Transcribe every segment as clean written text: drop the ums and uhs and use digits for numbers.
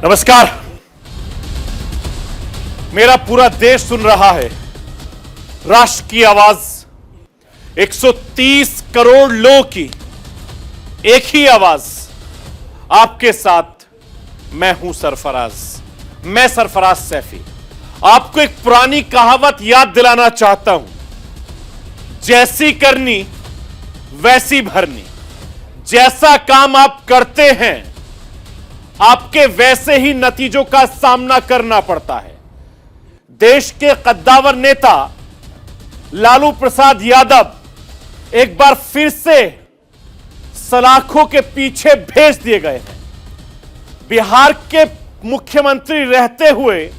नमस्कार। मेरा पूरा देश सुन रहा है। राष्ट्र की आवाज, 130 करोड़ लोगों की एक ही आवाज। आपके साथ मैं हूं सरफराज, मैं सरफराज सैफी। आपको एक पुरानी कहावत याद दिलाना चाहता हूं, जैसी करनी वैसी भरनी। जैसा काम आप करते हैं आपके वैसे ही नतीजों का सामना करना पड़ता है। देश के कद्दावर नेता लालू प्रसाद यादव एक बार फिर से सलाखों के पीछे भेज दिए गए हैं। बिहार के मुख्यमंत्री रहते हुए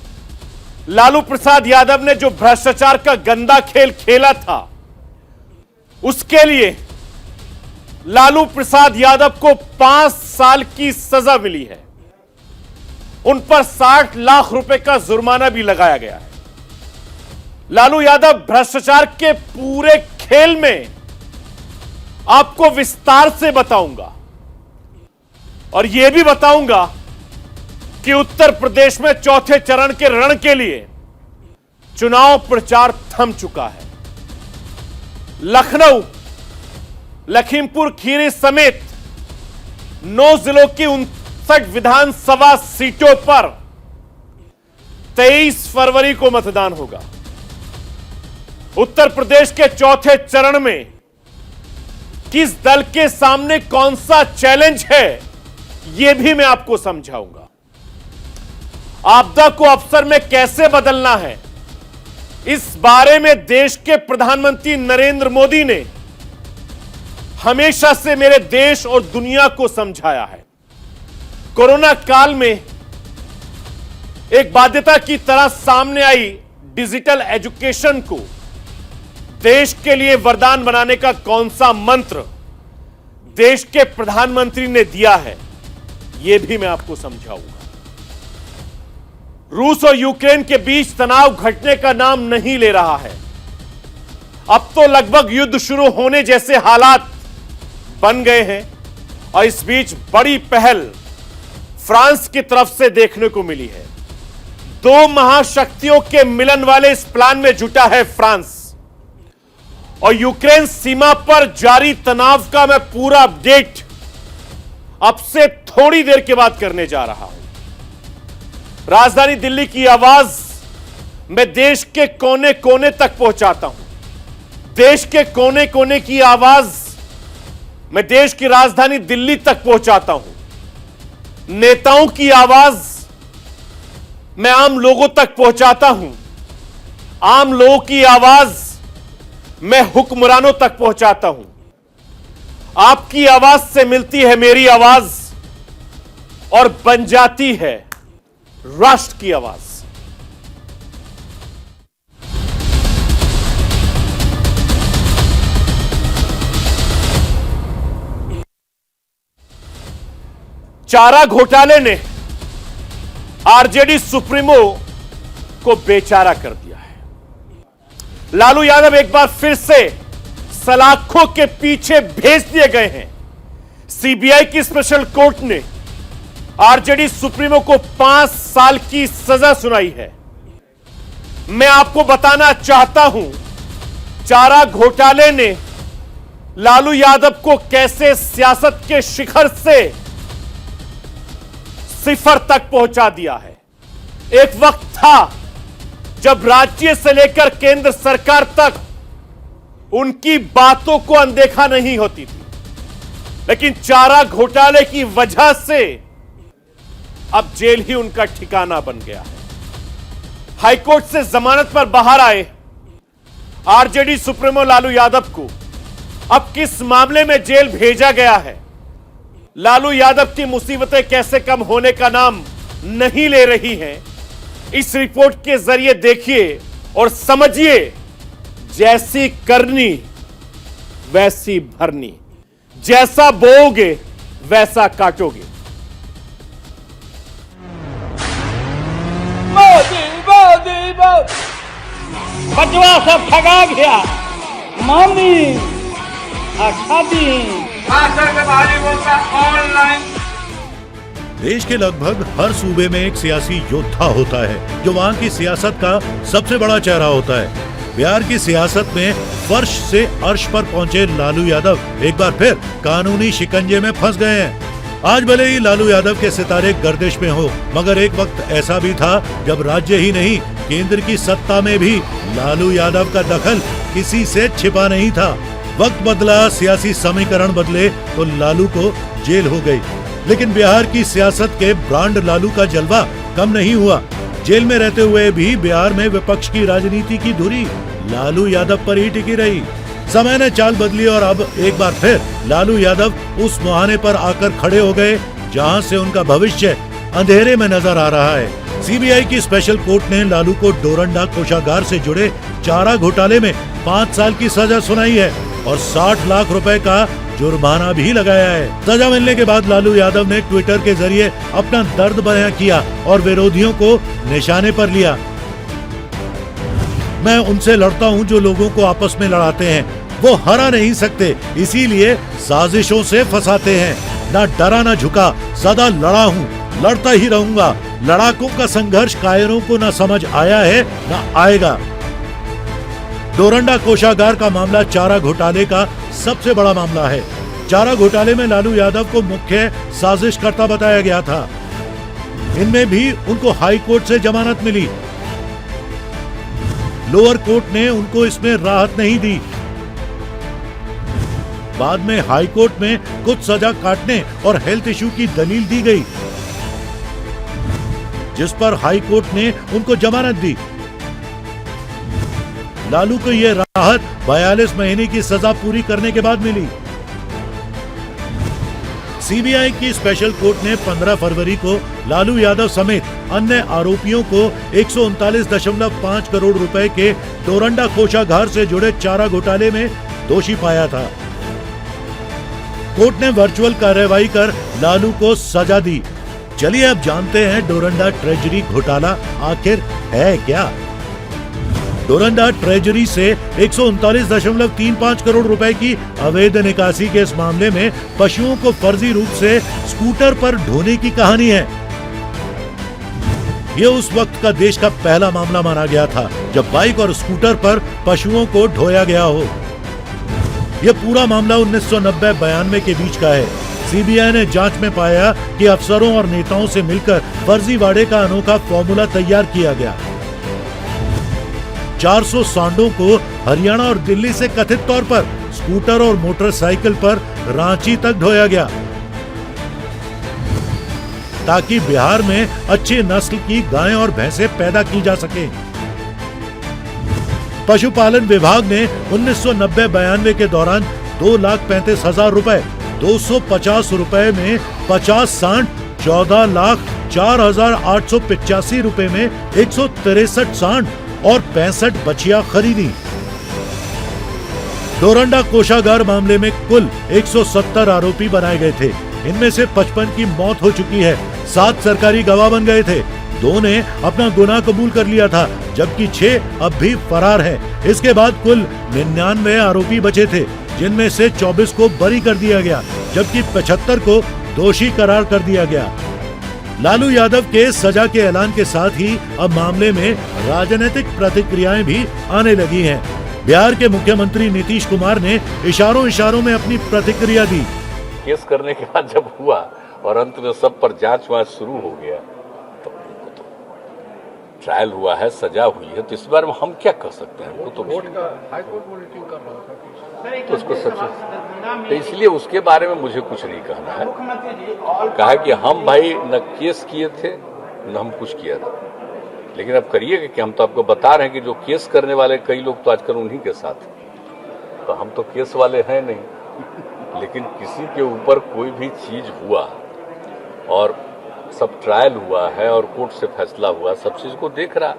लालू प्रसाद यादव ने जो भ्रष्टाचार का गंदा खेल खेला था, उसके लिए लालू प्रसाद यादव को 5 साल की सजा मिली है। उन पर 60 लाख रुपए का जुर्माना भी लगाया गया है। लालू यादव भ्रष्टाचार के पूरे खेल में आपको विस्तार से बताऊंगा और यह भी बताऊंगा कि उत्तर प्रदेश में चौथे चरण के रण के लिए चुनाव प्रचार थम चुका है। लखनऊ, लखीमपुर खीरी समेत 9 जिलों की 59 विधानसभा सीटों पर 23 फरवरी को मतदान होगा। उत्तर प्रदेश के चौथे चरण में किस दल के सामने कौन सा चैलेंज है, यह भी मैं आपको समझाऊंगा। आपदा को अवसर में कैसे बदलना है, इस बारे में देश के प्रधानमंत्री नरेंद्र मोदी ने हमेशा से मेरे देश और दुनिया को समझाया है। कोरोना काल में एक बाध्यता की तरह सामने आई डिजिटल एजुकेशन को देश के लिए वरदान बनाने का कौन सा मंत्र देश के प्रधानमंत्री ने दिया है, यह भी मैं आपको समझाऊंगा। रूस और यूक्रेन के बीच तनाव घटने का नाम नहीं ले रहा है। अब तो लगभग युद्ध शुरू होने जैसे हालात बन गए हैं और इस बीच बड़ी पहल फ्रांस की तरफ से देखने को मिली है। 2 महाशक्तियों के मिलन वाले इस प्लान में जुटा है फ्रांस। और यूक्रेन सीमा पर जारी तनाव का मैं पूरा अपडेट अब से थोड़ी देर के बाद करने जा रहा हूं। राजधानी दिल्ली की आवाज मैं देश के कोने कोने तक पहुंचाता हूं। देश के कोने कोने की आवाज मैं देश की राजधानी दिल्ली तक पहुंचाता हूं। नेताओं की आवाज मैं आम लोगों तक पहुंचाता हूं। आम लोगों की आवाज मैं हुक्मरानों तक पहुंचाता हूं। आपकी आवाज से मिलती है मेरी आवाज और बन जाती है राष्ट्र की आवाज। चारा घोटाले ने आरजेडी सुप्रीमो को बेचारा कर दिया है। लालू यादव एक बार फिर से सलाखों के पीछे भेज दिए गए हैं। सीबीआई की स्पेशल कोर्ट ने आरजेडी सुप्रीमो को 5 साल की सजा सुनाई है। मैं आपको बताना चाहता हूं, चारा घोटाले ने लालू यादव को कैसे सियासत के शिखर से सिफर तक पहुंचा दिया है। एक वक्त था जब राज्य से लेकर केंद्र सरकार तक उनकी बातों को अनदेखा नहीं होती थी, लेकिन चारा घोटाले की वजह से अब जेल ही उनका ठिकाना बन गया है। हाईकोर्ट से जमानत पर बाहर आए आरजेडी सुप्रीमो लालू यादव को अब किस मामले में जेल भेजा गया है, लालू यादव की मुसीबतें कैसे कम होने का नाम नहीं ले रही हैं, इस रिपोर्ट के जरिए देखिए और समझिए। जैसी करनी वैसी भरनी, जैसा बोओगे वैसा काटोगे। मोदी मोदी मोदी बजवा सब ठगा गया। मामी अच्छा दी भाषण के भारी बोलता ऑनलाइन देश के लगभग हर सूबे में एक सियासी योद्धा होता है जो वहाँ की सियासत का सबसे बड़ा चेहरा होता है। बिहार की सियासत में फर्श से अर्श पर पहुंचे लालू यादव एक बार फिर कानूनी शिकंजे में फंस गए हैं। आज भले ही लालू यादव के सितारे गर्दिश में हो, मगर एक वक्त ऐसा भी था जब राज्य ही नहीं केंद्र की सत्ता में भी लालू यादव का दखल किसी से छिपा नहीं था। वक्त बदला, सियासी समीकरण बदले तो लालू को जेल हो गई, लेकिन बिहार की सियासत के ब्रांड लालू का जलवा कम नहीं हुआ। जेल में रहते हुए भी बिहार में विपक्ष की राजनीति की धुरी लालू यादव पर ही टिकी रही। समय ने चाल बदली और अब एक बार फिर लालू यादव उस मुहाने पर आकर खड़े हो गए जहां से उनका भविष्य अंधेरे में नजर आ रहा है। सीबीआई की स्पेशल कोर्ट ने लालू को डोरंडा कोषागार से जुड़े चारा घोटाले में 5 साल की सजा सुनाई है और 60 लाख रुपए का जुर्माना भी लगाया है। सजा मिलने के बाद लालू यादव ने ट्विटर के जरिए अपना दर्द बयां किया और विरोधियों को निशाने पर लिया। मैं उनसे लड़ता हूं जो लोगों को आपस में लड़ाते हैं, वो हरा नहीं सकते, इसीलिए साजिशों से फंसाते हैं। ना डरा ना झुका, सदा लड़ा हूं, लड़ता ही रहूंगा। लड़ाकों का संघर्ष कायरों को ना समझ आया है ना आएगा। डोरंडा कोषागार का मामला चारा घोटाले का सबसे बड़ा मामला है। चारा घोटाले में लालू यादव को मुख्य साजिशकर्ता बताया गया था। इनमें भी उनको हाई कोर्ट से जमानत मिली। लोअर कोर्ट ने उनको इसमें राहत नहीं दी। बाद में हाई कोर्ट में कुछ सजा काटने और हेल्थ इश्यू की दलील दी गई, जिस पर हाई कोर्ट ने उनको जमानत दी। लालू को यह राहत 42 महीने की सजा पूरी करने के बाद मिली। सीबीआई की स्पेशल कोर्ट ने 15 फरवरी को लालू यादव समेत अन्य आरोपियों को 139.5 करोड़ रुपए के डोरंडा कोषागार से जुड़े चारा घोटाले में दोषी पाया था। कोर्ट ने वर्चुअल कार्यवाही कर लालू को सजा दी। चलिए अब जानते हैं डोरंडा ट्रेजरी घोटाला आखिर है क्या। डोरंडा ट्रेजरी से 139.35 करोड़ रुपए की अवैध निकासी के इस मामले में पशुओं को फर्जी रूप से स्कूटर पर ढोने की कहानी है। ये उस वक्त का देश का पहला मामला माना गया था जब बाइक और स्कूटर पर पशुओं को ढोया गया हो। यह पूरा मामला 1990-92 के बीच का है। सीबीआई ने जांच में पाया कि अफसरों और नेताओं से मिलकर फर्जीवाड़े का अनोखा फॉर्मूला तैयार किया गया। 400 सांडों को हरियाणा और दिल्ली से कथित तौर पर स्कूटर और मोटरसाइकिल पर रांची तक ढोया गया ताकि बिहार में अच्छी नस्ल की गायें और भैंसें पैदा की जा सके। पशुपालन विभाग ने 1990-92 के दौरान 2,35,000 रुपए, 250 रुपए में 50 सांड, 14,04,885 रुपए में 163 सांड और 65 बछिया खरीदी। डोरंडा कोषागार मामले में कुल 170 आरोपी बनाए गए थे। इनमें से 55 की मौत हो चुकी है। 7 सरकारी गवाह बन गए थे। 2 ने अपना गुनाह कबूल कर लिया था, जबकि 6 अब भी फरार हैं। इसके बाद कुल 99 आरोपी बचे थे, जिनमें से 24 को बरी कर दिया गया, जबकि 75 को दोषी करार कर दिया गया। लालू यादव के सजा के ऐलान के साथ ही अब मामले में राजनीतिक प्रतिक्रियाएं भी आने लगी हैं। बिहार के मुख्यमंत्री नीतीश कुमार ने इशारों में अपनी प्रतिक्रिया दी। केस करने के बाद जब हुआ और अंत में सब पर जांच शुरू हो गया, तो ट्रायल हुआ है, सजा हुई है, तो इस बार में हम क्या कर सकते हैं? वो तो उसको तो इसलिए उसके बारे में मुझे कुछ नहीं कहना है। कहा कि हम भाई न केस किए थे न हम कुछ किया था, लेकिन अब करिएगा कि हम तो आपको बता रहे हैं कि जो केस करने वाले कई लोग तो आजकल उन्हीं के साथ हैं, तो हम तो केस वाले हैं नहीं। लेकिन किसी के ऊपर कोई भी चीज हुआ और सब ट्रायल हुआ है और कोर्ट से फैसला हुआ, सब चीज को देख रहा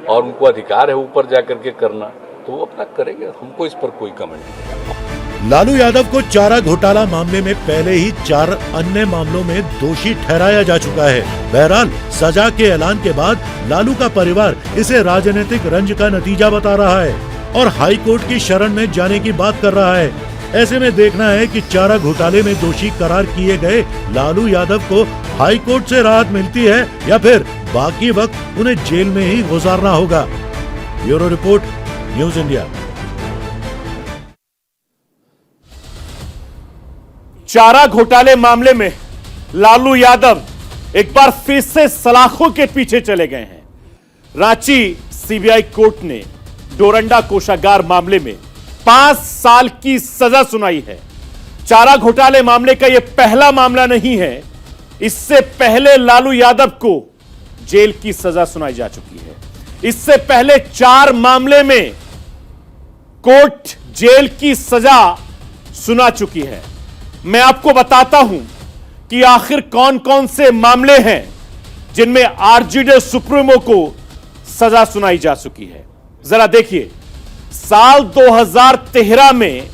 और उनको अधिकार है ऊपर जाकर के करना, तो वो अपना करेंगे। हमको इस पर कोई कमेंट नहीं। लालू यादव को चारा घोटाला मामले में पहले ही 4 अन्य मामलों में दोषी ठहराया जा चुका है। बहरहाल सजा के ऐलान के बाद लालू का परिवार इसे राजनीतिक रंज का नतीजा बता रहा है और हाई कोर्ट की शरण में जाने की बात कर रहा है। ऐसे में देखना है कि चारा घोटाले में दोषी करार किए गए लालू यादव को हाई कोर्ट से राहत मिलती है या फिर बाकी वक्त उन्हें जेल में ही गुजारना होगा। Bureau report, news India. चारा घोटाले मामले में लालू यादव एक बार फिर से सलाखों के पीछे चले गए हैं। रांची सीबीआई कोर्ट ने डोरंडा कोषागार मामले में 5 साल की सजा सुनाई है। चारा घोटाले मामले का यह पहला मामला नहीं है, इससे पहले लालू यादव को जेल की सजा सुनाई जा चुकी है। इससे पहले 4 मामले में कोर्ट जेल की सजा सुना चुकी है। मैं आपको बताता हूं कि आखिर कौन कौन से मामले हैं जिनमें आरजेडी सुप्रीमो को सजा सुनाई जा चुकी है। जरा देखिए, साल 2013 में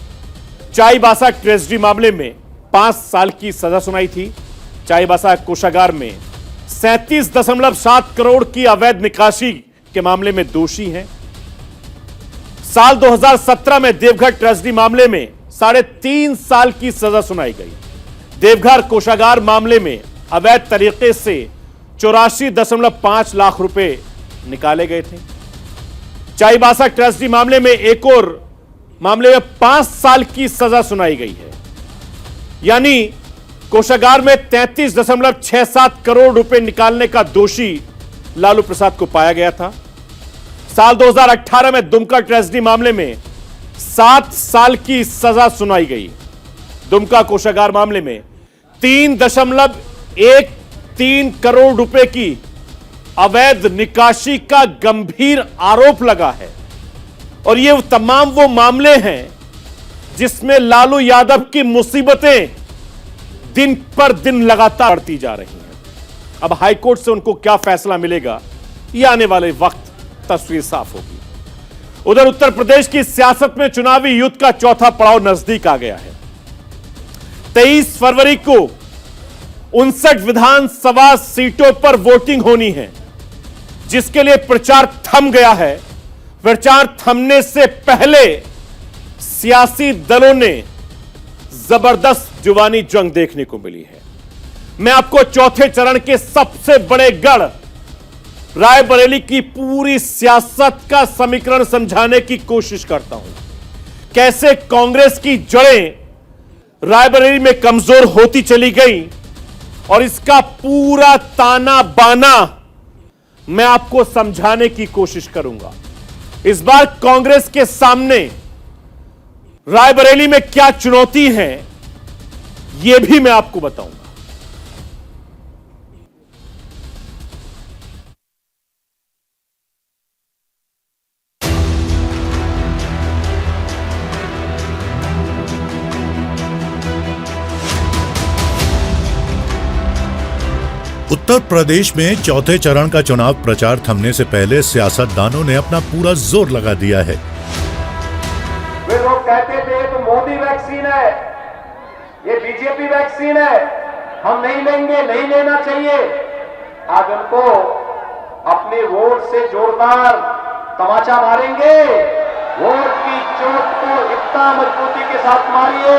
चाईबासा ट्रेजरी मामले में 5 साल की सजा सुनाई थी। चाईबासा कोषागार में 37.7 करोड़ की अवैध निकासी के मामले में दोषी हैं। साल 2017 में देवघर ट्रेजरी मामले में 3.5 साल की सजा सुनाई गई। देवघर कोषागार मामले में अवैध तरीके से 84.5 लाख रुपए निकाले गए थे। चाईबासा ट्रेजरी मामले में एक और मामले में 5 साल की सजा सुनाई गई है। यानी कोषागार में 33.67 करोड़ रुपए निकालने का दोषी लालू प्रसाद को पाया गया था। साल 2018 में दुमका ट्रेजरी मामले में 7 साल की सजा सुनाई गई। दुमका कोषागार मामले में 3.13 करोड़ रुपए की अवैध निकासी का गंभीर आरोप लगा है। और ये तमाम वो मामले हैं जिसमें लालू यादव की मुसीबतें दिन पर दिन लगातार बढ़ती जा रही हैं। अब हाईकोर्ट से उनको क्या फैसला मिलेगा, ये आने वाले वक्त तस्वीर साफ होगी। उधर उत्तर प्रदेश की सियासत में चुनावी युद्ध का चौथा पड़ाव नजदीक आ गया है। 23 फरवरी को 59 विधानसभा सीटों पर वोटिंग होनी है, जिसके लिए प्रचार थम गया है। प्रचार थमने से पहले सियासी दलों ने जबरदस्त जुबानी जंग देखने को मिली है। मैं आपको चौथे चरण के सबसे बड़े गढ़ रायबरेली की पूरी सियासत का समीकरण समझाने की कोशिश करता हूं। कैसे कांग्रेस की जड़ें रायबरेली में कमजोर होती चली गई और इसका पूरा ताना बाना मैं आपको समझाने की कोशिश करूंगा। इस बार कांग्रेस के सामने रायबरेली में क्या चुनौती है, यह भी मैं आपको बताऊंगा। उत्तर प्रदेश में चौथे चरण का चुनाव प्रचार थमने से पहले सियासतदानों ने अपना पूरा जोर लगा दिया है। वे लोग कहते थे तो मोदी वैक्सीन है, ये बीजेपी वैक्सीन है, हम नहीं लेंगे, नहीं लेना चाहिए। आज उनको अपने वोट से जोरदार तमाचा मारेंगे। वोट की चोट को इतना मजबूती के साथ मारिए।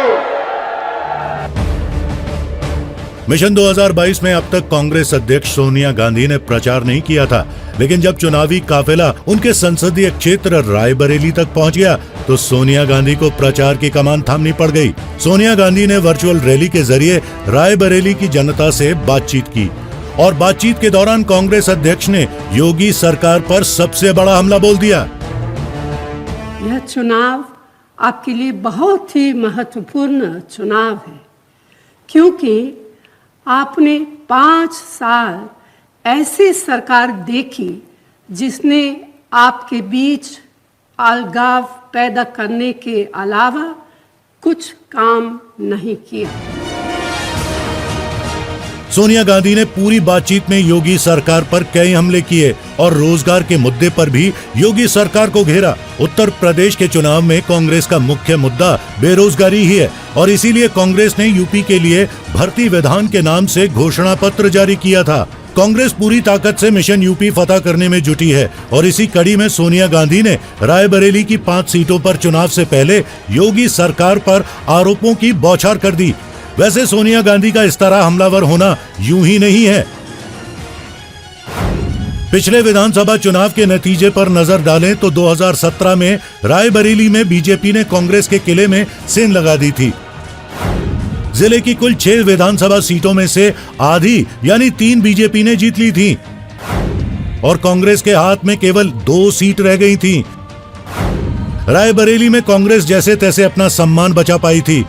मिशन 2022 में अब तक कांग्रेस अध्यक्ष सोनिया गांधी ने प्रचार नहीं किया था, लेकिन जब चुनावी काफिला उनके संसदीय क्षेत्र रायबरेली तक पहुंच गया तो सोनिया गांधी को प्रचार की कमान थामनी पड़ गई। सोनिया गांधी ने वर्चुअल रैली के जरिए रायबरेली की जनता से बातचीत की और बातचीत के दौरान कांग्रेस अध्यक्ष ने योगी सरकार पर सबसे बड़ा हमला बोल दिया। यह चुनाव आपके लिए बहुत ही महत्वपूर्ण चुनाव है, क्योंकि आपने 5 साल ऐसी सरकार देखी जिसने आपके बीच अलगाव पैदा करने के अलावा कुछ काम नहीं किया। सोनिया गांधी ने पूरी बातचीत में योगी सरकार पर कई हमले किए और रोजगार के मुद्दे पर भी योगी सरकार को घेरा। उत्तर प्रदेश के चुनाव में कांग्रेस का मुख्य मुद्दा बेरोजगारी ही है और इसीलिए कांग्रेस ने यूपी के लिए भर्ती विधान के नाम से घोषणा पत्र जारी किया था। कांग्रेस पूरी ताकत से मिशन यूपी फतह करने में जुटी है और इसी कड़ी में सोनिया गांधी ने रायबरेली की 5 सीटों पर चुनाव से पहले योगी सरकार पर आरोपों की बौछार कर दी। वैसे सोनिया गांधी का इस तरह हमलावर होना यूं ही नहीं है। पिछले विधानसभा चुनाव के नतीजे पर नजर डालें तो 2017 में रायबरेली में बीजेपी ने कांग्रेस के किले में सेंध लगा दी थी। जिले की कुल 6 विधानसभा सीटों में से आधी यानी 3 बीजेपी ने जीत ली थी और कांग्रेस के हाथ में केवल 2 सीट रह गई थी। रायबरेली में कांग्रेस जैसे तैसे अपना सम्मान बचा पाई थी।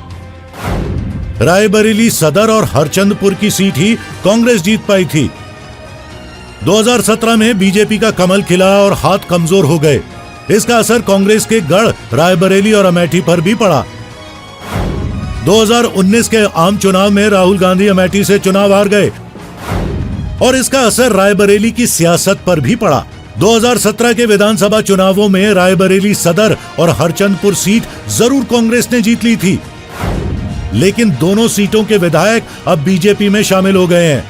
रायबरेली सदर और हरचंदपुर की सीट ही कांग्रेस जीत पाई थी। 2017 में बीजेपी का कमल खिला और हाथ कमजोर हो गए। इसका असर कांग्रेस के गढ़ रायबरेली और अमेठी पर भी पड़ा। 2019 के आम चुनाव में राहुल गांधी अमेठी से चुनाव हार गए और इसका असर रायबरेली की सियासत पर भी पड़ा। 2017 के विधानसभा चुनावों में रायबरेली सदर और हरचंदपुर सीट जरूर कांग्रेस ने जीत ली थी, लेकिन दोनों सीटों के विधायक अब बीजेपी में शामिल हो गए हैं।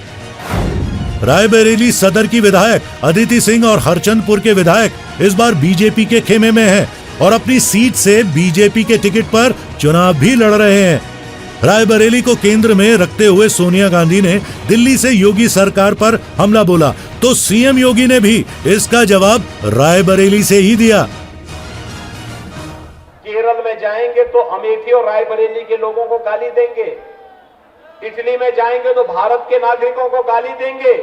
रायबरेली सदर की विधायक अदिति सिंह और हरचंदपुर के विधायक इस बार बीजेपी के खेमे में हैं और अपनी सीट से बीजेपी के टिकट पर चुनाव भी लड़ रहे हैं। रायबरेली को केंद्र में रखते हुए सोनिया गांधी ने दिल्ली से योगी सरकार पर हमला बोला तो सीएम योगी ने भी इसका जवाब रायबरेली से ही दिया। केरल में जाएंगे तो अमेठी और रायबरेली के लोगों को गाली देंगे, इटली में जाएंगे तो भारत के नागरिकों को गाली देंगे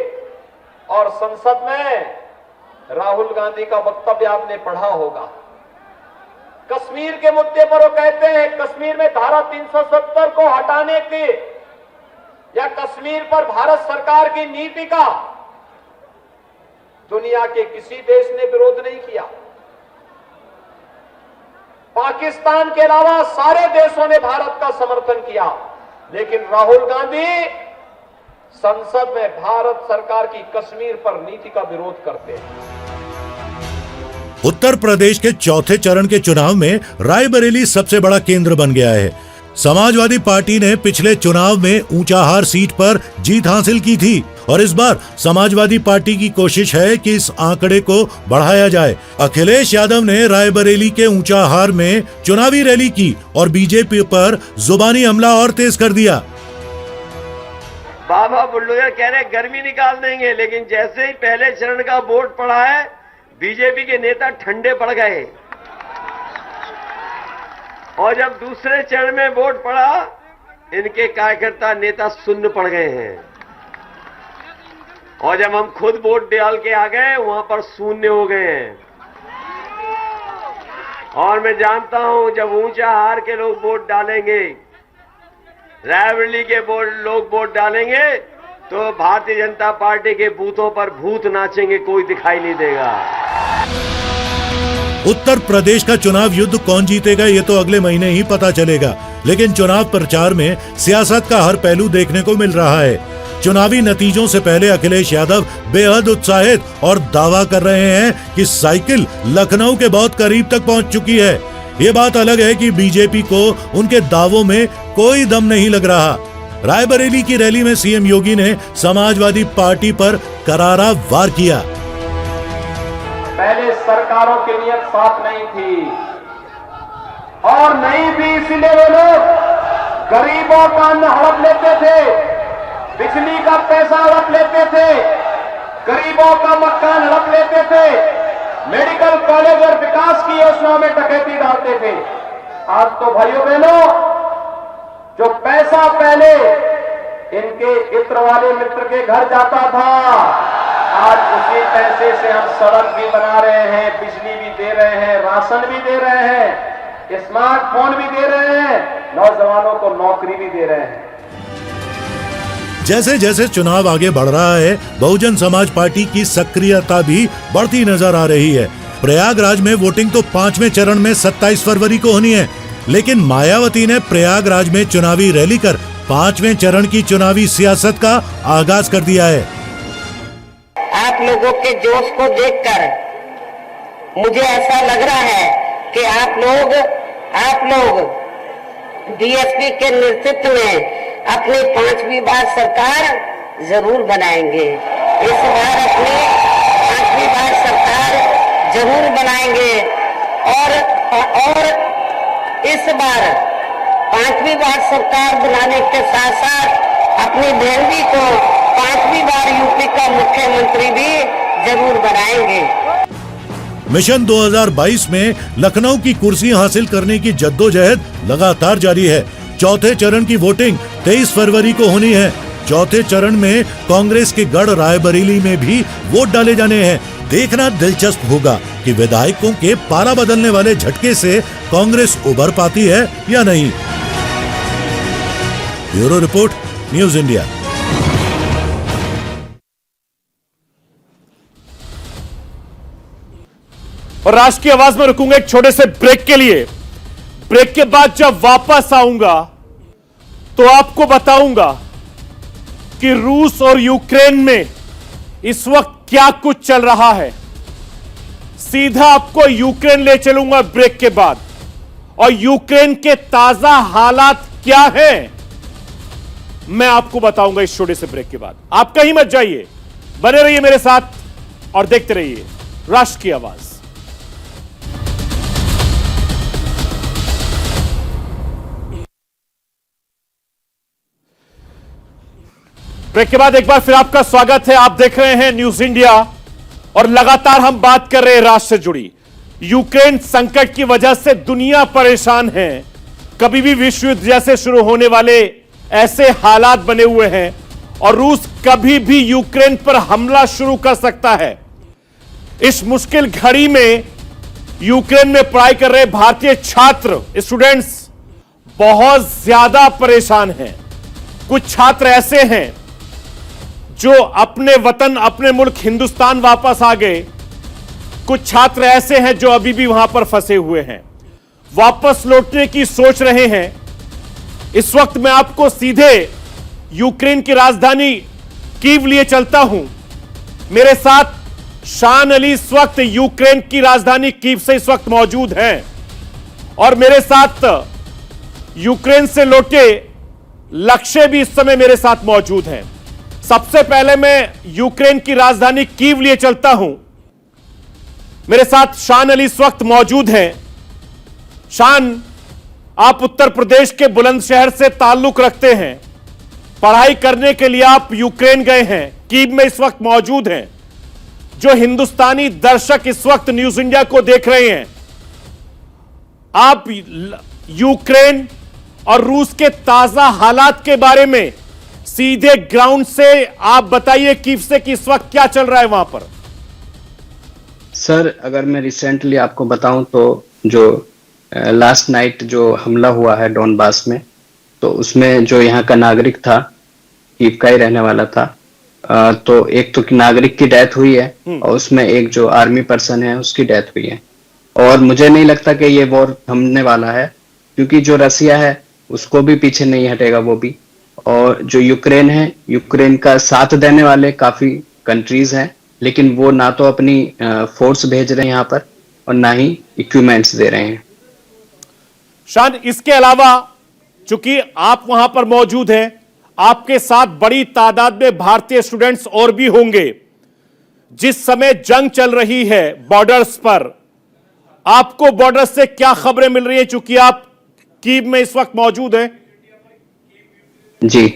और संसद में राहुल गांधी का वक्तव्य आपने पढ़ा होगा। कश्मीर के मुद्दे पर वो कहते हैं कश्मीर में धारा 370 को हटाने के या कश्मीर पर भारत सरकार की नीति का दुनिया के किसी देश ने विरोध नहीं किया। पाकिस्तान के अलावा सारे देशों ने भारत का समर्थन किया, लेकिन राहुल गांधी संसद में भारत सरकार की कश्मीर पर नीति का विरोध करते हैं। उत्तर प्रदेश के चौथे चरण के चुनाव में रायबरेली सबसे बड़ा केंद्र बन गया है। समाजवादी पार्टी ने पिछले चुनाव में ऊंचाहार सीट पर जीत हासिल की थी और इस बार समाजवादी पार्टी की कोशिश है कि इस आंकड़े को बढ़ाया जाए। अखिलेश यादव ने रायबरेली के ऊंचाहार में चुनावी रैली की और बीजेपी पर जुबानी हमला और तेज कर दिया। बाबा बुल्लूर कह रहे गर्मी निकाल देंगे, लेकिन जैसे ही पहले चरण का वोट पड़ा है बीजेपी के नेता ठंडे पड़ गए और जब दूसरे चरण में वोट पड़ा इनके कार्यकर्ता नेता शून्य पड़ गए हैं और जब हम खुद वोट डाल के आ गए वहां पर शून्य हो गए हैं। और मैं जानता हूं जब ऊंचाहार के लोग वोट डालेंगे, रायबरेली के लोग वोट डालेंगे तो भारतीय जनता पार्टी के बूथों पर भूत नाचेंगे, कोई दिखाई नहीं देगा। उत्तर प्रदेश का चुनाव युद्ध कौन जीतेगा ये तो अगले महीने ही पता चलेगा, लेकिन चुनाव प्रचार में सियासत का हर पहलू देखने को मिल रहा है। चुनावी नतीजों से पहले अखिलेश यादव बेहद उत्साहित और दावा कर रहे हैं कि साइकिल लखनऊ के बहुत करीब तक पहुंच चुकी है। ये बात अलग है कि बीजेपी को उनके दावों में कोई दम नहीं लग रहा। रायबरेली की रैली में सीएम योगी ने समाजवादी पार्टी पर करारा वार किया। पहले सरकारों की नीयत साफ नहीं थी और नहीं भी, इसलिए वे लोग गरीबों का अन्न हड़प लेते थे, बिजली का पैसा हड़प लेते थे, गरीबों का मकान हड़प लेते थे, मेडिकल कॉलेज और विकास की योजनाओं में डकैती डालते थे। आज तो भाइयों बहनों, जो पैसा पहले इनके इत्र वाले मित्र के घर जाता था, आज उसी पैसे से हम सड़क भी बना रहे हैं, बिजली भी दे रहे हैं, राशन भी दे रहे हैं, स्मार्टफोन भी दे रहे हैं, नौजवानों को नौकरी भी दे रहे हैं। जैसे जैसे चुनाव आगे बढ़ रहा है, बहुजन समाज पार्टी की सक्रियता भी बढ़ती नजर आ रही है। प्रयागराज में वोटिंग तो 5वें चरण में 27 फरवरी को होनी है, लेकिन मायावती ने प्रयागराज में चुनावी रैली कर 5वें चरण की चुनावी सियासत का आगाज कर दिया है। आप लोगों के जोश को देखकर मुझे ऐसा लग रहा है कि आप लोग बीएसपी के नेतृत्व में अपनी 5वीं बार सरकार जरूर बनाएंगे। इस बार अपनी 5वीं बार सरकार जरूर बनाएंगे और इस बार 5वीं बार सरकार बनाने के साथ साथ अपनी बहनों को 5वीं बार यूपी का मुख्यमंत्री भी जरूर बनाएंगे। मिशन 2022 में लखनऊ की कुर्सी हासिल करने की जद्दोजहद लगातार जारी है। चौथे चरण की वोटिंग 23 फरवरी को होनी है। चौथे चरण में कांग्रेस के गढ़ रायबरेली में भी वोट डाले जाने हैं। देखना दिलचस्प होगा कि विधायकों के पारा बदलने वाले झटके से कांग्रेस उभर पाती है या नहीं। Bureau report, news India. और राष्ट्र की आवाज में रुकूंगा एक छोटे से ब्रेक के लिए। ब्रेक के बाद जब वापस आऊंगा तो आपको बताऊंगा कि रूस और यूक्रेन में इस वक्त क्या कुछ चल रहा है। सीधा आपको यूक्रेन ले चलूंगा ब्रेक के बाद, और यूक्रेन के ताजा हालात क्या हैं मैं आपको बताऊंगा इस छोटे से ब्रेक के बाद। आप कहीं मत जाइए, बने रहिए मेरे साथ और देखते रहिए राष्ट्र की आवाज। ब्रेक के बाद एक बार फिर आपका स्वागत है। आप देख रहे हैं न्यूज इंडिया और लगातार हम बात कर रहे हैं राष्ट्र से जुड़ी। यूक्रेन संकट की वजह से दुनिया परेशान है। कभी भी विश्व युद्ध जैसे शुरू होने वाले ऐसे हालात बने हुए हैं और रूस कभी भी यूक्रेन पर हमला शुरू कर सकता है। इस मुश्किल घड़ी में यूक्रेन में पढ़ाई कर रहे भारतीय छात्र, स्टूडेंट्स बहुत ज्यादा परेशान हैं। कुछ छात्र ऐसे हैं जो अपने वतन, अपने मुल्क हिंदुस्तान वापस आ गए। कुछ छात्र ऐसे हैं जो अभी भी वहां पर फंसे हुए हैं, वापस लौटने की सोच रहे हैं। इस वक्त मैं आपको सीधे यूक्रेन की राजधानी कीव लिए चलता हूं। मेरे साथ शान अली इस वक्त यूक्रेन की राजधानी कीव से इस वक्त मौजूद हैं और मेरे साथ यूक्रेन से लौटे लक्ष्य भी इस समय मेरे साथ मौजूद हैं। सबसे पहले मैं यूक्रेन की राजधानी कीव लिए चलता हूं। मेरे साथ शान अली इस वक्त मौजूद हैं। शान, आप उत्तर प्रदेश के बुलंदशहर से ताल्लुक रखते हैं। पढ़ाई करने के लिए आप यूक्रेन गए हैं, कीव में इस वक्त मौजूद हैं। जो हिंदुस्तानी दर्शक इस वक्त न्यूज इंडिया को देख रहे हैं, आप यूक्रेन और रूस के ताजा हालात के बारे में सीधे ग्राउंड से आप बताइए कीव से कि इस वक्त क्या चल रहा है वहां पर। सर, अगर मैं रिसेंटली आपको बताऊं तो जो लास्ट नाइट जो हमला हुआ है डॉनबास में, तो उसमें जो यहाँ का नागरिक था, कीव का ही रहने वाला था, तो एक तो नागरिक की डेथ हुई है और उसमें एक जो आर्मी पर्सन है उसकी डेथ हुई है। और मुझे नहीं लगता कि ये वॉर थमने वाला है, क्योंकि जो रसिया है उसको भी पीछे नहीं हटेगा वो भी। और जो यूक्रेन है, यूक्रेन का साथ देने वाले काफी कंट्रीज हैं, लेकिन वो ना तो अपनी फोर्स भेज रहे हैं यहाँ पर और ना ही इक्विपमेंट्स दे रहे हैं। शान, इसके अलावा चूंकि आप वहां पर मौजूद हैं, आपके साथ बड़ी तादाद में भारतीय स्टूडेंट्स और भी होंगे। जिस समय जंग चल रही है बॉर्डर्स पर, आपको बॉर्डर से क्या खबरें मिल रही है, चूंकि आप कीव में इस वक्त मौजूद हैं? जी,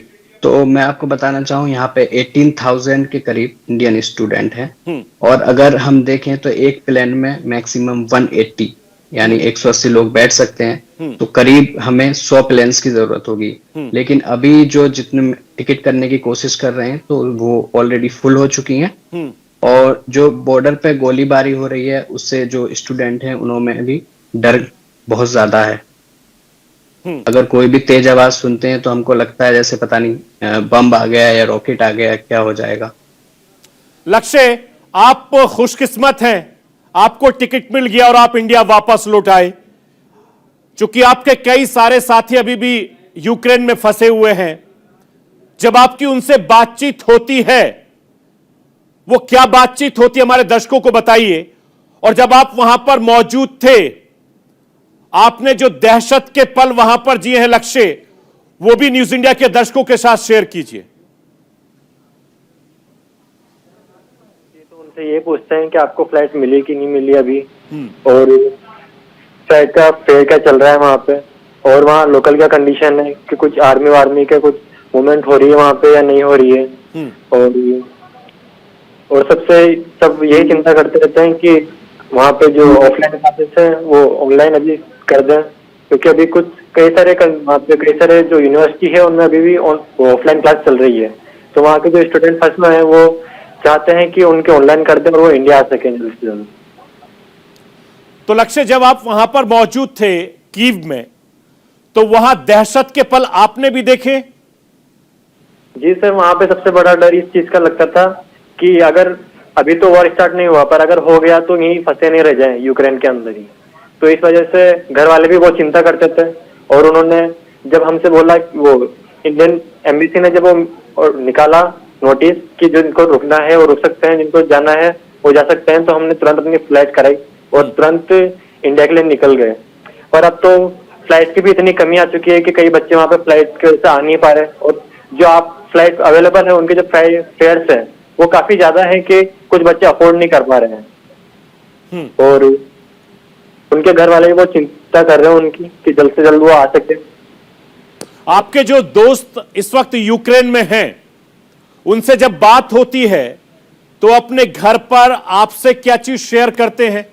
तो मैं आपको बताना चाहूँ यहाँ पे 18,000 के करीब इंडियन स्टूडेंट हैं और अगर हम देखें तो एक प्लेन में मैक्सिमम 180 यानी 180 लोग बैठ सकते हैं, तो करीब हमें 100 प्लेन्स की जरूरत होगी। लेकिन अभी जो जितने टिकट करने की कोशिश कर रहे हैं तो वो ऑलरेडी फुल हो चुकी हैं। और जो बॉर्डर पे गोलीबारी हो रही है उससे जो स्टूडेंट हैं उनमें भी डर बहुत ज्यादा है। अगर कोई भी तेज आवाज सुनते हैं तो हमको लगता है जैसे पता नहीं बम आ गया या रॉकेट आ गया, क्या हो जाएगा। लक्ष्य, आप खुशकिस्मत हैं, आपको टिकट मिल गया और आप इंडिया वापस लौट आए। चूंकि आपके कई सारे साथी अभी भी यूक्रेन में फंसे हुए हैं। जब आपकी उनसे बातचीत होती है, वो क्या बातचीत होती है हमारे दर्शकों को बताइए। और जब आप वहां पर मौजूद थे, आपने जो दहशत के पल वहां पर जिए हैं लक्ष्य, वो भी न्यूज इंडिया के दर्शकों के साथ शेयर कीजिए। ये पूछते हैं कि आपको फ्लाइट मिली कि नहीं मिली अभी, और फ्लाइट का फेयर क्या चल रहा है वहाँ पे, और वहाँ लोकल क्या कंडीशन है कि कुछ आर्मी वार्मी के कुछ मूवमेंट हो रही है वहाँ पे या नहीं हो रही है। और सब यही चिंता करते रहते हैं कि वहाँ पे जो ऑफलाइन क्लासेस है वो ऑनलाइन अभी कर दें, क्योंकि अभी कई सारे जो यूनिवर्सिटी है उनमें अभी भी ऑफलाइन क्लास चल रही है, तो वहाँ के जो स्टूडेंट फंस में है वो चाहते हैं कि उनके ऑनलाइन कर दें और वो इंडिया आ सकें जल्द से जल्द। तो लक्ष्य, जब आप वहां पर मौजूद थे कीव में, तो वहां दहशत के पल आपने भी देखे? जी सर, वहाँ पे सबसे बड़ा डर इस चीज का लगता था कि अगर अभी तो वॉर स्टार्ट नहीं हुआ, पर अगर हो गया तो यहीं फंसे नहीं रह जाए यूक्रेन के अंदर ही। तो इस वजह से घर वाले भी बहुत चिंता करते थे, और उन्होंने जब हमसे बोला, वो इंडियन एम्बेसी ने जब वो निकाला नोटिस कि जिनको रुकना है वो रुक सकते हैं, जिनको जाना है वो जा सकते हैं, तो हमने तुरंत अपनी फ्लाइट कराई और तुरंत इंडिया के लिए निकल गए। पर अब तो फ्लाइट की भी इतनी कमी आ चुकी है कि कई बच्चे वहाँ पे फ्लाइट की वजह से आ नहीं पा रहे, और जो आप फ्लाइट अवेलेबल है उनके जो फेयर्स है वो काफी ज्यादा है कि कुछ बच्चे अफोर्ड नहीं कर पा रहे हैं। और उनके घर वाले भी बहुत चिंता कर रहे हैं उनकी कि जल्द से जल्द वो आ सके। आपके जो दोस्त इस वक्त यूक्रेन में हैं, उनसे जब बात होती है तो अपने घर पर आपसे क्या चीज शेयर करते हैं?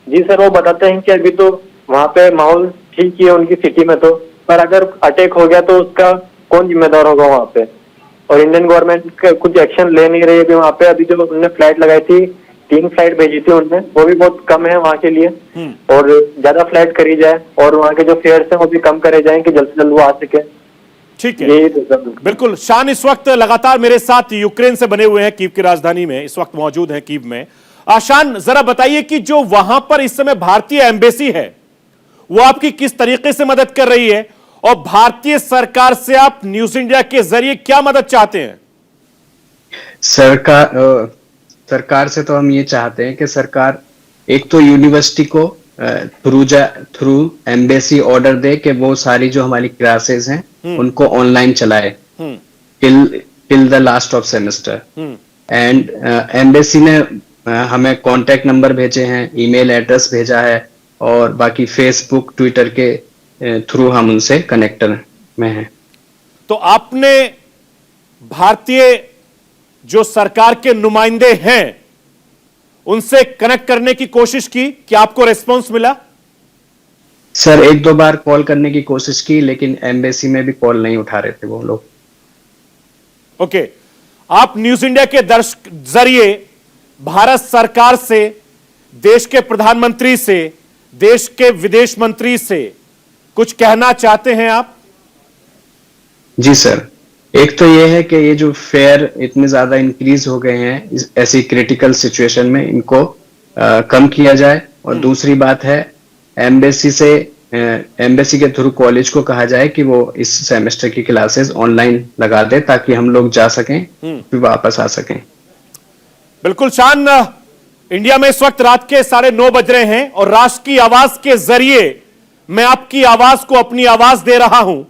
जी सर, वो बताते हैं कि अभी तो वहाँ पे माहौल ठीक ही है उनकी सिटी में, तो पर अगर अटैक हो गया तो उसका कौन जिम्मेदार होगा वहाँ पे, और इंडियन गवर्नमेंट कुछ एक्शन ले नहीं रही है वहाँ पे। अभी जो उन्होंने फ्लाइट लगाई थी, 3 फ्लाइट भेजी थी उनने, वो भी बहुत कम है वहाँ के लिए, और ज्यादा फ्लाइट करी जाए और वहाँ के जो फेयर्स हैं वो भी कम करे जाए कि जल्द से जल्द वो आ सके। ठीक है, बिल्कुल। शान इस वक्त लगातार मेरे साथ यूक्रेन से बने हुए हैं, कीव की राजधानी में इस वक्त मौजूद हैं कीव में। शान, जरा बताइए कि जो वहां पर इस समय भारतीय एम्बेसी है वो आपकी किस तरीके से मदद कर रही है, और भारतीय सरकार से आप न्यूज इंडिया के जरिए क्या मदद चाहते हैं? सरकार से तो हम ये चाहते हैं कि सरकार एक तो यूनिवर्सिटी को थ्रू एम्बेसी ऑर्डर दे कि वो सारी जो हमारी क्लासेस हैं उनको ऑनलाइन चलाए till the last of semester. And embassy ने हमें कांटेक्ट नंबर भेजे हैं, ईमेल एड्रेस भेजा है, और बाकी फेसबुक ट्विटर के थ्रू हम उनसे कनेक्टर में हैं। तो आपने भारतीय जो सरकार के नुमाइंदे हैं उनसे कनेक्ट करने की कोशिश की, कि आपको रिस्पांस मिला? सर, 1-2 बार कॉल करने की कोशिश की, लेकिन एम्बेसी में भी कॉल नहीं उठा रहे थे वो लोग। ओके, आप न्यूज इंडिया के जरिए भारत सरकार से, देश के प्रधानमंत्री से, देश के विदेश मंत्री से कुछ कहना चाहते हैं आप? जी सर, एक तो ये है कि ये जो फेयर इतने ज्यादा इंक्रीज हो गए हैं, ऐसी क्रिटिकल सिचुएशन में इनको कम किया जाए, और दूसरी बात है एम्बेसी के थ्रू कॉलेज को कहा जाए कि वो इस सेमेस्टर की क्लासेस ऑनलाइन लगा दे, ताकि हम लोग जा सकें फिर वापस आ सकें। बिल्कुल शान, इंडिया में इस वक्त रात के 9:30 बज रहे हैं, और राष्ट्र की आवाज के जरिए मैं आपकी आवाज को अपनी आवाज दे रहा हूं,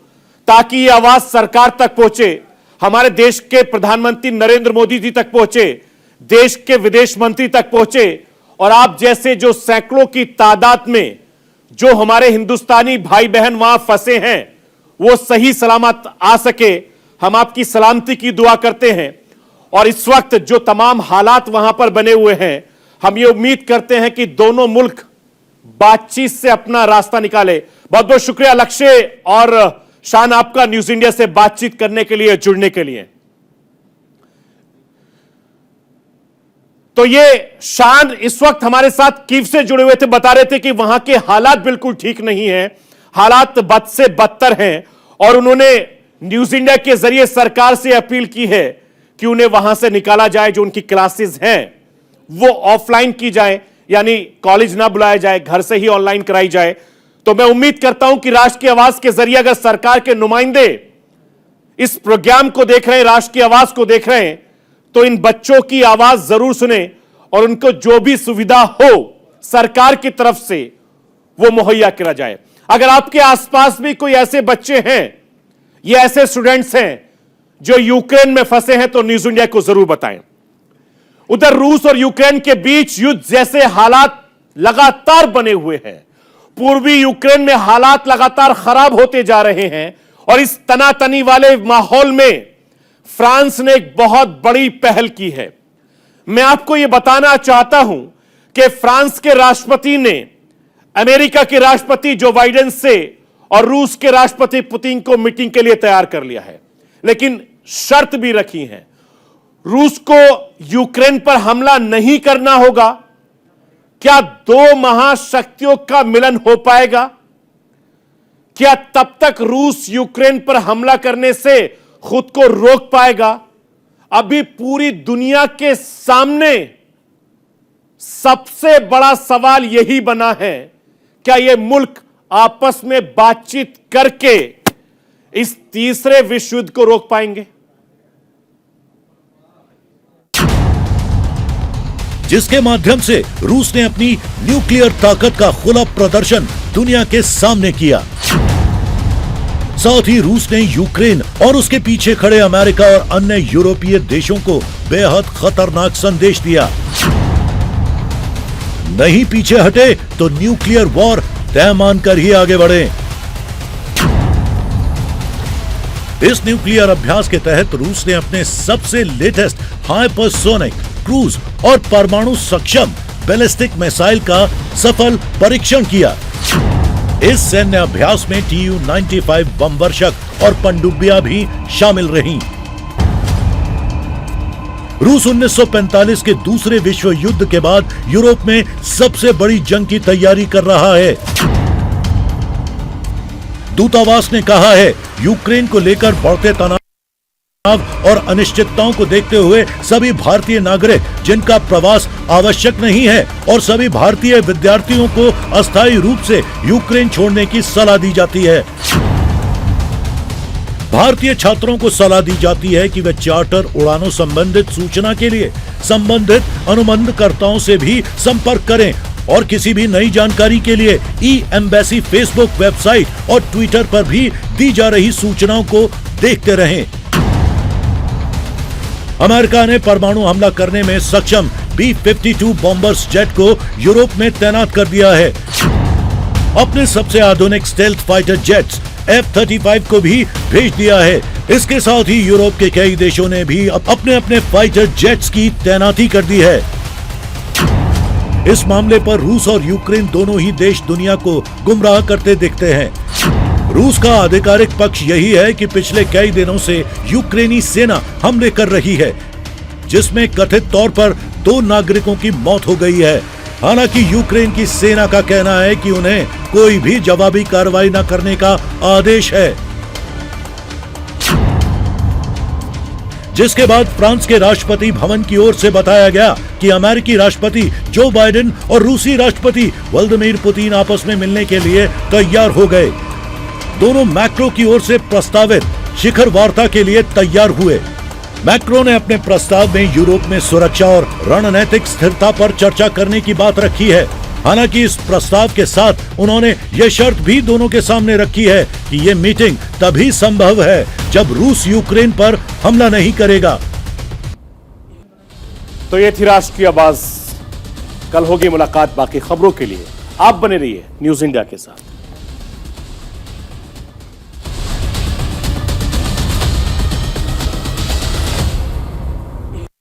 ताकि यह आवाज सरकार तक पहुंचे, हमारे देश के प्रधानमंत्री नरेंद्र मोदी जी तक पहुंचे, देश के विदेश मंत्री तक पहुंचे, और आप जैसे जो सैकड़ों की तादाद में जो हमारे हिंदुस्तानी भाई बहन वहां फंसे हैं वो सही सलामत आ सके। हम आपकी सलामती की दुआ करते हैं, और इस वक्त जो तमाम हालात वहां पर बने हुए हैं, हम ये उम्मीद करते हैं कि दोनों मुल्क बातचीत से अपना रास्ता निकाले। बहुत बहुत शुक्रिया लक्ष्य और शान आपका न्यूज इंडिया से बातचीत करने के लिए, जुड़ने के लिए। तो ये शान इस वक्त हमारे साथ कीव से जुड़े हुए थे, बता रहे थे कि वहां के हालात बिल्कुल ठीक नहीं हैं, हालात बद से बदतर हैं, और उन्होंने न्यूज इंडिया के जरिए सरकार से अपील की है कि उन्हें वहां से निकाला जाए, जो उनकी क्लासेस हैं वो ऑफलाइन की जाए, यानी कॉलेज ना बुलाया जाए, घर से ही ऑनलाइन कराई जाए। तो मैं उम्मीद करता हूं कि राष्ट्र की आवाज के जरिए अगर सरकार के नुमाइंदे इस प्रोग्राम को देख रहे हैं, राष्ट्र की आवाज को देख रहे हैं, तो इन बच्चों की आवाज जरूर सुने, और उनको जो भी सुविधा हो सरकार की तरफ से वो मुहैया करा जाए। अगर आपके आसपास भी कोई ऐसे बच्चे हैं, ये ऐसे स्टूडेंट्स हैं जो यूक्रेन में फंसे हैं, तो न्यूज इंडिया को जरूर बताएं। उधर रूस और यूक्रेन के बीच युद्ध जैसे हालात लगातार बने हुए हैं। पूर्वी यूक्रेन में हालात लगातार खराब होते जा रहे हैं और इस तनातनी वाले माहौल में फ्रांस ने एक बहुत बड़ी पहल की है। मैं आपको यह बताना चाहता हूं कि फ्रांस के राष्ट्रपति ने अमेरिका के राष्ट्रपति जो बाइडेन से और रूस के राष्ट्रपति पुतिन को मीटिंग के लिए तैयार कर लिया है, लेकिन शर्त भी रखी है। रूस को यूक्रेन पर हमला नहीं करना होगा। क्या दो महाशक्तियों का मिलन हो पाएगा? क्या तब तक रूस यूक्रेन पर हमला करने से खुद को रोक पाएगा? अभी पूरी दुनिया के सामने सबसे बड़ा सवाल यही बना है, क्या ये मुल्क आपस में बातचीत करके इस तीसरे विश्व युद्ध को रोक पाएंगे? जिसके माध्यम से रूस ने अपनी न्यूक्लियर ताकत का खुला प्रदर्शन दुनिया के सामने किया। साथ ही रूस ने यूक्रेन और उसके पीछे खड़े अमेरिका और अन्य यूरोपीय देशों को बेहद खतरनाक संदेश दिया, नहीं पीछे हटे तो न्यूक्लियर वॉर तय मानकर ही आगे बढ़े। इस न्यूक्लियर अभ्यास के तहत रूस ने अपने सबसे लेटेस्ट हाइपरसोनिक क्रूज और परमाणु सक्षम बैलिस्टिक मिसाइल का सफल परीक्षण किया। इस सैन्य अभ्यास में Tu-95 बम वर्षक और पनडुब्बियां भी शामिल रहीं। रूस 1945 के दूसरे विश्व युद्ध के बाद यूरोप में सबसे बड़ी जंग की तैयारी कर रहा है। दूतावास ने कहा है, यूक्रेन को लेकर बढ़ते तनाव और अनिश्चितताओं को देखते हुए सभी भारतीय नागरिक जिनका प्रवास आवश्यक नहीं है और सभी भारतीय विद्यार्थियों को अस्थायी रूप से यूक्रेन छोड़ने की सलाह दी जाती है। भारतीय छात्रों को सलाह दी जाती है कि वे चार्टर उड़ानों संबंधित सूचना के लिए संबंधित अनुबंधकर्ताओं से भी संपर्क करें और किसी भी नई जानकारी के लिए ई-एम्बेसी फेसबुक वेबसाइट और ट्विटर पर भी दी जा रही सूचनाओं को देखते रहें। अमेरिका ने परमाणु हमला करने में सक्षम B-52 बॉम्बर्स जेट को यूरोप में तैनात कर दिया है। अपने सबसे आधुनिक स्टेल्थ फाइटर जेट्स F-35 को भी भेज दिया है। इसके साथ ही यूरोप के कई देशों ने भी अपने अपने फाइटर जेट्स की तैनाती कर दी है। इस मामले पर रूस और यूक्रेन दोनों ही देश दुनिया को गुमराह करते दिखते हैं। रूस का आधिकारिक पक्ष यही है कि पिछले कई दिनों से यूक्रेनी सेना हमले कर रही है, जिसमें कथित तौर पर 2 नागरिकों की मौत हो गई है। हालांकि यूक्रेन की सेना का कहना है कि उन्हें कोई भी जवाबी कार्रवाई न करने का आदेश है, जिसके बाद फ्रांस के राष्ट्रपति भवन की ओर से बताया गया कि अमेरिकी राष्ट्रपति जो बाइडेन और रूसी राष्ट्रपति व्लादिमीर पुतिन आपस में मिलने के लिए तैयार हो गए। दोनों मैक्रो की ओर से प्रस्तावित शिखर वार्ता के लिए तैयार हुए। मैक्रो ने अपने प्रस्ताव में यूरोप में सुरक्षा और रणनीतिक स्थिरता पर चर्चा करने की बात रखी है। हालांकि इस प्रस्ताव के साथ उन्होंने ये शर्त भी दोनों के सामने रखी है कि ये मीटिंग तभी संभव है जब रूस यूक्रेन पर हमला नहीं करेगा। तो ये थी राष्ट्रीय आवाज। कल होगी मुलाकात बाकी खबरों के लिए। आप बने रहिए न्यूज इंडिया के साथ।